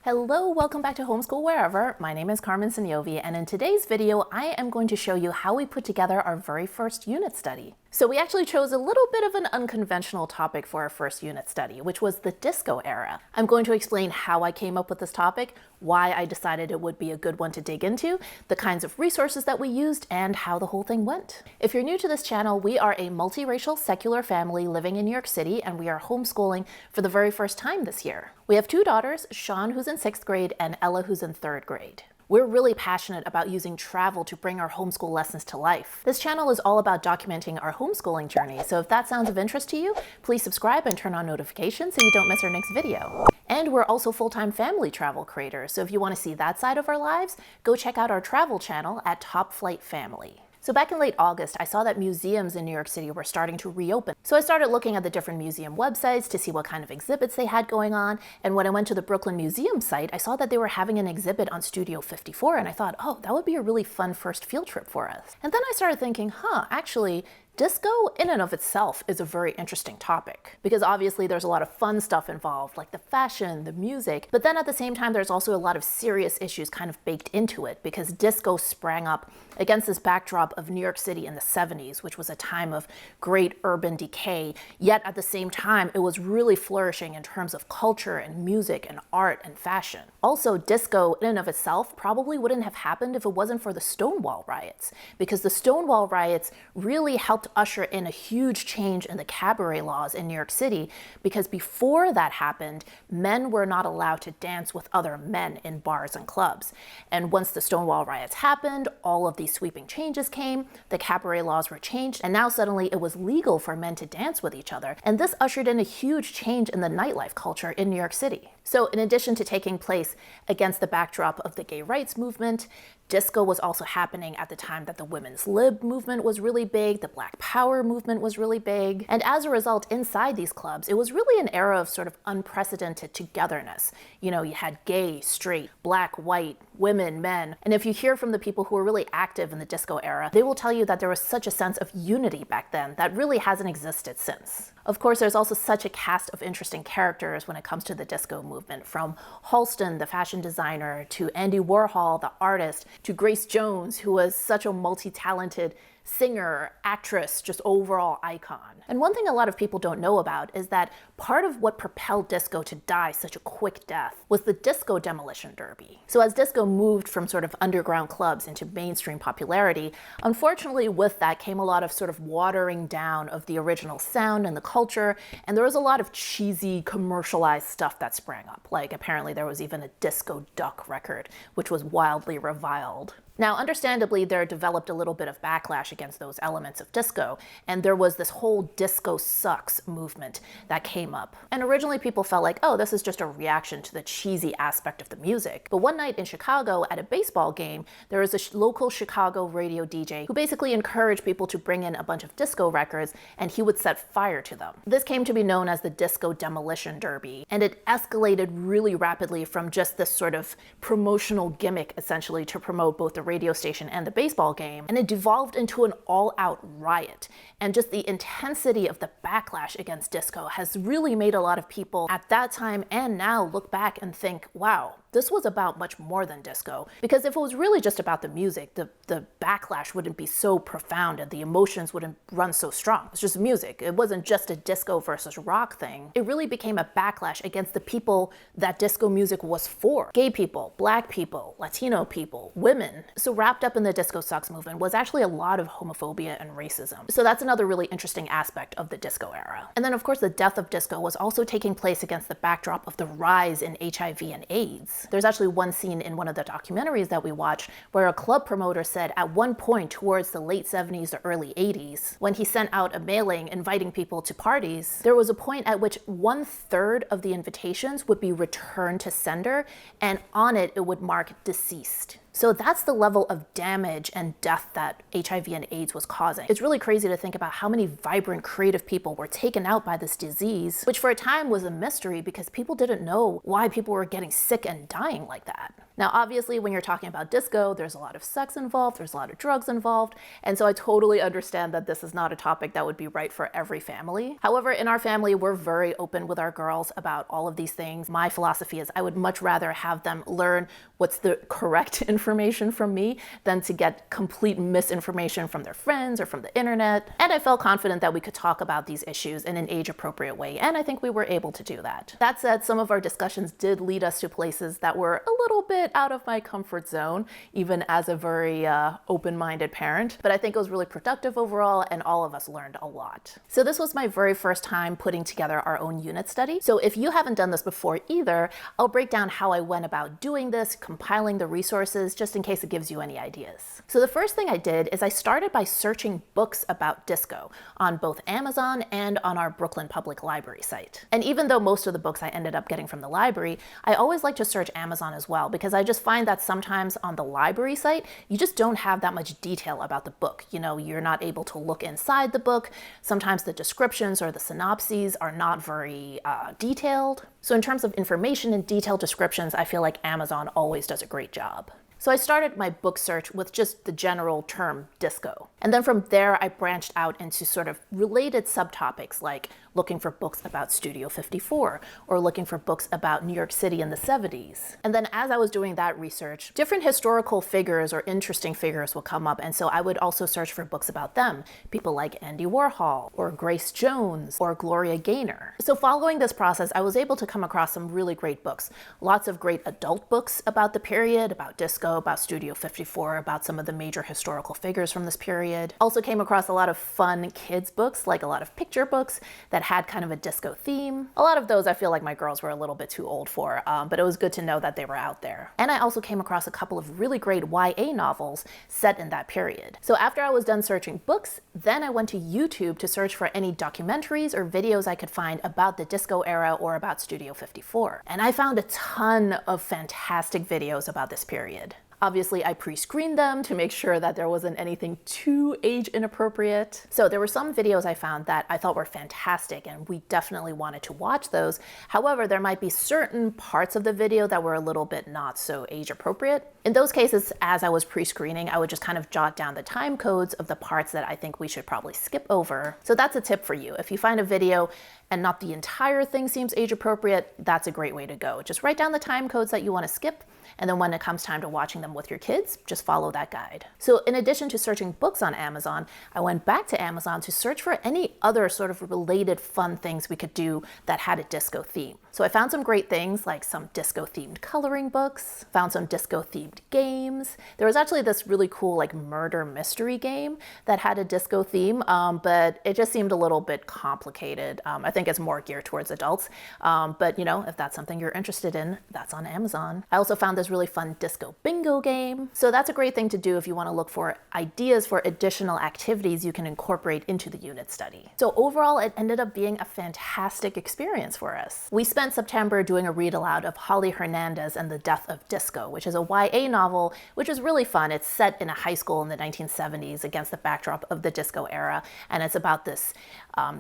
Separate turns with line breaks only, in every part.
Hello, welcome back to Homeschool Wherever. My name is Carmen Sognonvi, and in today's video, I am going to show you how we put together our very first unit study. So we actually chose a little bit of an unconventional topic for our first unit study, which was the disco era. I'm going to explain how I came up with this topic, why I decided it would be a good one to dig into, the kinds of resources that we used, and how the whole thing went. If you're new to this channel, we are a multiracial secular family living in New York City, and we are homeschooling for the very first time this year. We have two daughters, Sean, who's in 6th grade, and Ella, who's in 3rd grade. We're really passionate about using travel to bring our homeschool lessons to life. This channel is all about documenting our homeschooling journey, so if that sounds of interest to you, please subscribe and turn on notifications so you don't miss our next video. And we're also full-time family travel creators, so if you want to see that side of our lives, go check out our travel channel at Top Flight Family. So back in late August, I saw that museums in New York City were starting to reopen. So I started looking at the different museum websites to see what kind of exhibits they had going on. And when I went to the Brooklyn Museum site, I saw that they were having an exhibit on Studio 54. And I thought, oh, that would be a really fun first field trip for us. And then I started thinking, actually, disco in and of itself is a very interesting topic because obviously there's a lot of fun stuff involved, like the fashion, the music, but then at the same time there's also a lot of serious issues kind of baked into it because disco sprang up against this backdrop of New York City in the 70s, which was a time of great urban decay, yet at the same time it was really flourishing in terms of culture and music and art and fashion. Also, disco in and of itself probably wouldn't have happened if it wasn't for the Stonewall riots, because the Stonewall riots really helped usher in a huge change in the cabaret laws in New York City, because before that happened, men were not allowed to dance with other men in bars and clubs. And once the Stonewall riots happened, all of these sweeping changes came, the cabaret laws were changed, and now suddenly it was legal for men to dance with each other. And this ushered in a huge change in the nightlife culture in New York City. So in addition to taking place against the backdrop of the gay rights movement, disco was also happening at the time that the women's lib movement was really big, the Black Power movement was really big. And as a result, inside these clubs, it was really an era of sort of unprecedented togetherness. You know, you had gay, straight, black, white, women, men. And if you hear from the people who were really active in the disco era, they will tell you that there was such a sense of unity back then that really hasn't existed since. Of course, there's also such a cast of interesting characters when it comes to the disco movement, from Halston, the fashion designer, to Andy Warhol, the artist, to Grace Jones, who was such a multi-talented singer, actress, just overall icon. And one thing a lot of people don't know about is that part of what propelled disco to die such a quick death was the disco demolition derby. So as disco moved from sort of underground clubs into mainstream popularity, unfortunately with that came a lot of sort of watering down of the original sound and the culture, and there was a lot of cheesy commercialized stuff that sprang up. Like apparently there was even a disco duck record, which was wildly reviled. Now, understandably, there developed a little bit of backlash against those elements of disco, and there was this whole disco sucks movement that came up. And originally people felt like, oh, this is just a reaction to the cheesy aspect of the music. But one night in Chicago at a baseball game, there was a local Chicago radio DJ who basically encouraged people to bring in a bunch of disco records, and he would set fire to them. This came to be known as the Disco Demolition Derby, and it escalated really rapidly from just this sort of promotional gimmick, essentially, to promote both the radio station and the baseball game, and it devolved into an all-out riot. And just the intensity of the backlash against disco has really made a lot of people at that time and now look back and think, wow, this was about much more than disco. Because if it was really just about the music, the backlash wouldn't be so profound and the emotions wouldn't run so strong. It's just music. It wasn't just a disco versus rock thing. It really became a backlash against the people that disco music was for. Gay people, black people, Latino people, women. So wrapped up in the disco sucks movement was actually a lot of homophobia and racism. So that's another really interesting aspect of the disco era. And then of course the death of disco was also taking place against the backdrop of the rise in HIV and AIDS. There's actually one scene in one of the documentaries that we watched where a club promoter said at one point towards the late 70s to early 80s, when he sent out a mailing inviting people to parties, there was a point at which 1/3 of the invitations would be returned to sender, and on it would mark deceased. So that's the level of damage and death that HIV and AIDS was causing. It's really crazy to think about how many vibrant, creative people were taken out by this disease, which for a time was a mystery because people didn't know why people were getting sick and dying like that. Now, obviously, when you're talking about disco, there's a lot of sex involved, there's a lot of drugs involved, and so I totally understand that this is not a topic that would be right for every family. However, in our family, we're very open with our girls about all of these things. My philosophy is I would much rather have them learn what's the correct information from me than to get complete misinformation from their friends or from the internet. And I felt confident that we could talk about these issues in an age-appropriate way, and I think we were able to do that. That said, some of our discussions did lead us to places that were a little bit out of my comfort zone, even as a very open-minded parent, but I think it was really productive overall, and all of us learned a lot. So this was my very first time putting together our own unit study. So if you haven't done this before either, I'll break down how I went about doing this, compiling the resources, just in case it gives you any ideas. So the first thing I did is I started by searching books about disco on both Amazon and on our Brooklyn Public Library site. And even though most of the books I ended up getting from the library, I always like to search Amazon as well, because I just find that sometimes on the library site, you just don't have that much detail about the book. You know, you're not able to look inside the book. Sometimes the descriptions or the synopses are not very detailed. So in terms of information and detailed descriptions, I feel like Amazon always does a great job. So I started my book search with just the general term disco. And then from there, I branched out into sort of related subtopics like looking for books about Studio 54 or looking for books about New York City in the 70s. And then as I was doing that research, different historical figures or interesting figures would come up. And so I would also search for books about them, people like Andy Warhol or Grace Jones or Gloria Gaynor. So following this process, I was able to come across some really great books, lots of great adult books about the period, about disco, about Studio 54, about some of the major historical figures from this period. Also came across a lot of fun kids books, like a lot of picture books that had kind of a disco theme. A lot of those I feel like my girls were a little bit too old for, but it was good to know that they were out there. And I also came across a couple of really great YA novels set in that period. So after I was done searching books, then I went to YouTube to search for any documentaries or videos I could find about the disco era or about Studio 54. And I found a ton of fantastic videos about this period. Obviously, I pre-screened them to make sure that there wasn't anything too age inappropriate. So there were some videos I found that I thought were fantastic, and we definitely wanted to watch those. However, there might be certain parts of the video that were a little bit not so age appropriate. In those cases, as I was pre-screening, I would just kind of jot down the time codes of the parts that I think we should probably skip over. So that's a tip for you. If you find a video and not the entire thing seems age appropriate, that's a great way to go. Just write down the time codes that you want to skip, and then when it comes time to watching them with your kids, just follow that guide. So in addition to searching books on Amazon, I went back to Amazon to search for any other sort of related fun things we could do that had a disco theme. So I found some great things like some disco-themed coloring books, found some disco-themed games. There was actually this really cool like murder mystery game that had a disco theme, but it just seemed a little bit complicated. I think it's more geared towards adults, but you know, if that's something you're interested in, that's on Amazon. I also found this really fun disco bingo game. So that's a great thing to do if you want to look for ideas for additional activities you can incorporate into the unit study. So overall, it ended up being a fantastic experience for us. We spent September doing a read aloud of Holly Hernandez and the Death of Disco, which is a YA novel, which is really fun. It's set in a high school in the 1970s against the backdrop of the disco era. And it's about this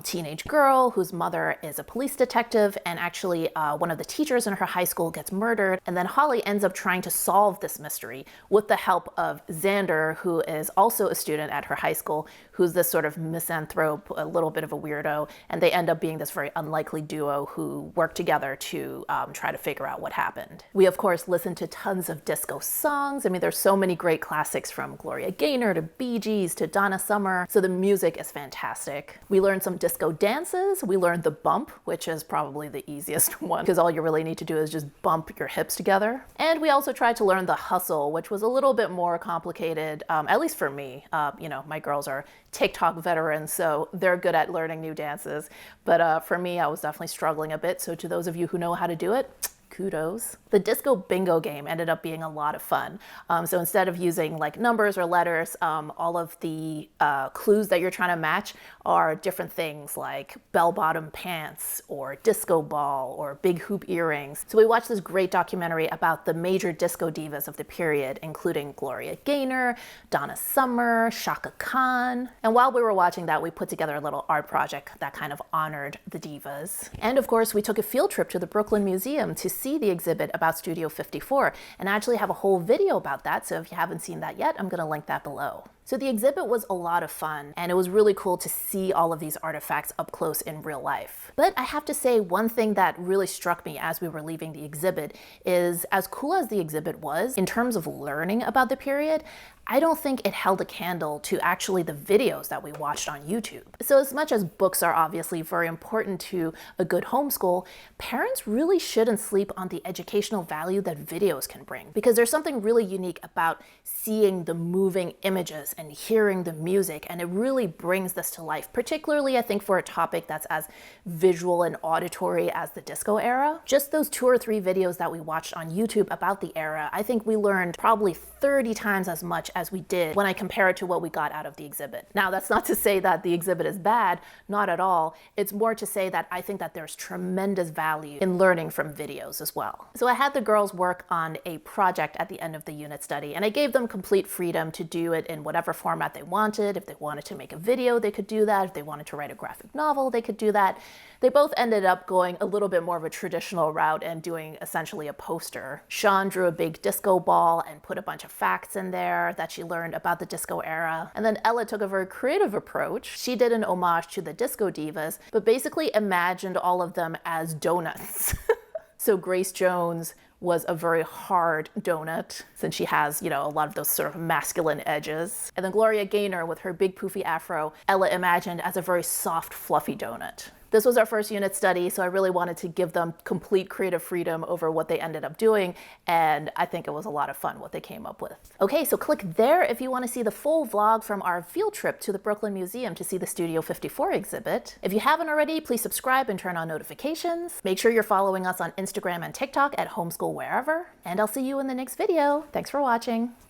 teenage girl whose mother is a police detective, and actually one of the teachers in her high school gets murdered. And then Holly ends up trying to solve this mystery with the help of Xander, who is also a student at her high school, who's this sort of misanthrope, a little bit of a weirdo. And they end up being this very unlikely duo who work together to try to figure out what happened. We, of course, listened to tons of disco songs. I mean, there's so many great classics from Gloria Gaynor to Bee Gees to Donna Summer. So the music is fantastic. We learned some disco dances. We learned the bump, which is probably the easiest one because all you really need to do is just bump your hips together. And we also tried to learn the hustle, which was a little bit more complicated, at least for me. You know, my girls are TikTok veterans, so they're good at learning new dances. But for me, I was definitely struggling a bit. So to those of you who know how to do it, kudos. The disco bingo game ended up being a lot of fun. So instead of using like numbers or letters, all of the clues that you're trying to match are different things like bell-bottom pants or disco ball or big hoop earrings. So we watched this great documentary about the major disco divas of the period, including Gloria Gaynor, Donna Summer, Shaka Khan. And while we were watching that, we put together a little art project that kind of honored the divas. And of course, we took a field trip to the Brooklyn Museum to see the exhibit about Studio 54, and I actually have a whole video about that, so if you haven't seen that yet, I'm gonna link that below. So the exhibit was a lot of fun, and it was really cool to see all of these artifacts up close in real life. But I have to say, one thing that really struck me as we were leaving the exhibit is, as cool as the exhibit was, in terms of learning about the period, I don't think it held a candle to actually the videos that we watched on YouTube. So as much as books are obviously very important to a good homeschool, parents really shouldn't sleep on the educational value that videos can bring, because there's something really unique about seeing the moving images and hearing the music, and it really brings this to life, particularly I think for a topic that's as visual and auditory as the disco era. Just those 2 or 3 videos that we watched on YouTube about the era, I think we learned probably 30 times as much as we did when I compare it to what we got out of the exhibit. Now, that's not to say that the exhibit is bad, not at all. It's more to say that I think that there's tremendous value in learning from videos as well. So I had the girls work on a project at the end of the unit study, and I gave them complete freedom to do it in whatever format they wanted. If they wanted to make a video, they could do that. If they wanted to write a graphic novel, they could do that. They both ended up going a little bit more of a traditional route and doing essentially a poster. Sean drew a big disco ball and put a bunch of facts in there that she learned about the disco era. And then Ella took a very creative approach. She did an homage to the disco divas, but basically imagined all of them as donuts. So Grace Jones was a very hard donut, since she has, you know, a lot of those sort of masculine edges. And then Gloria Gaynor, with her big poofy afro, Ella imagined as a very soft, fluffy donut. This was our first unit study, so I really wanted to give them complete creative freedom over what they ended up doing, and I think it was a lot of fun what they came up with. Okay, so click there if you want to see the full vlog from our field trip to the Brooklyn Museum to see the Studio 54 exhibit. If you haven't already, please subscribe and turn on notifications. Make sure you're following us on Instagram and TikTok at Homeschool Wherever, and I'll see you in the next video. Thanks for watching.